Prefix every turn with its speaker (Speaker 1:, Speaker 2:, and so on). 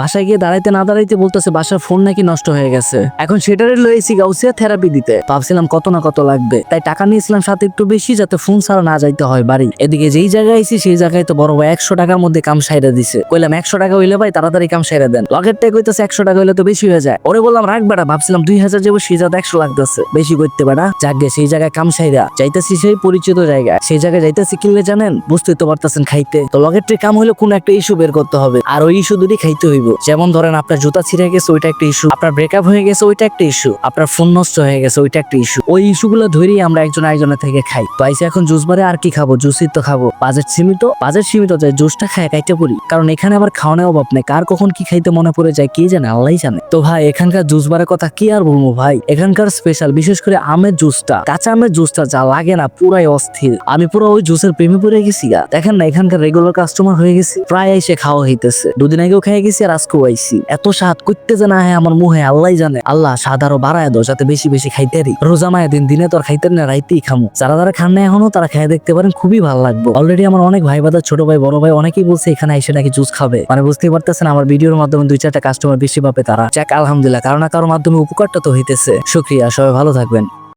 Speaker 1: বাসায় গিয়ে দাঁড়াইতে না দাঁড়াইতে বলতেছে বাসার ফোন নাকি নষ্ট হয়ে গেছে। এখন সেটারে লয়েছি গাউসিয়া থেরাপি দিতে। ভাবছিলাম কত না কত লাগবে, তাই টাকা নিয়েছিলাম সাথে একটু বেশি, যাতে ফোন ছাড়া না যাইতে হয় বাড়ি। এদিকে যেই জায়গায় আইছি সেই জায়গায় তো বড় ভাই 100 টাকার মধ্যে কাম সাইরা দিছে। কইলাম 100 টাকা হইলে ভাই তাড়াতাড়ি কাম সাইরা দেন। লগেরটাই কইতেছে 100 টাকা হইলে তো বেশি হয়ে যায়। ওরে বললাম রাখ বেটা, ভাবছিলাম 2000 যাবো, সেই জায়গায় 100 লাগতেছে, বেশি করতে বেটা। যাকে সেই জায়গায় কাম সাইরা যাইতেছি সেই পরিচিত জায়গায়, সেই জায়গায় যাইতেছি কিনলে জানেন, বুঝতেই তো পারতেছেন, খাইতে। তো লগেরটার কাম হইলো কোন একটা ইস্যু বের করতে হবে, আর ওই ইস্যু দুটি খাইতে হইব। যেমন ধরেন আপনার জুতা ছিঁড়ে গেছে, ওইটা একটা ইস্যু, আপনার ব্রেকআপ হয়ে গেছে, ওইটা একটা ইস্যু, আপনার ফোন নষ্ট হয়ে গেছে, ওইটা একটা ইস্যু। ওই ইস্যুগুলো ধরেই আমরা একজন আরেকজনের থেকে খাই। তো আইসে এখন জুস বারে আর কি খাবো, জুসই তো খাবো। বাজেট সীমিত যায়, জুসটা খায় কাইটা পড়ি, কারণ এখানে আবার খাওয়ানোর অভাব নেই। কার কখন কি খাইতে মনে পড়ে যায় কে জানে, আল্লাহই জানে। তো ভাই এখানকার জুস বারের কথা কি আর বলবো ভাই, এখানকার স্পেশাল বিশেষ করে আমের জুসটা, কাঁচা আমের জুসটা যা লাগে না, পুরাই অস্থির। আমি পুরো ওই জুসের প্রেমে পড়ে গেছি গা। দেখেন না, এখানকার রেগুলার কাস্টমার হয়ে গেছি, প্রায় এসে খাওয়া হইতেছে। দুদিন আগেও খেয়ে গেছি আর আজকেও আইছি। এত স্বাদ করতে যে না হয় আমার মুহে, আল্লাহই জানে। আল্লাহ স্বাদ আরো বাড়ায় দাও, যাতে বেশি বেশি খাইতে পারি। রোজা মায়া দিনে তো আর খাইতে না, রাইতেই খামো। যারা খান না এখনো, তারা খেয়ে দেখতে পারেন, খুবই ভালো লাগবে। অলরেডি আমার অনেক ভাই বাদা, ছোট ভাই, বড় ভাই অনেকেই বলছে এখানে এসে নাকি জুস খাবে। মানে বুঝতেই পারতেছেন আমার ভিডিওর মাধ্যমে 2-4টা কাস্টমার বেশি পাবে তারা। যাক আলহামদুলিল্লাহ, কারো না কারোর মাধ্যমে উপকারটা তো হইতেছে। শুকরিয়া, সবাই ভালো থাকবেন।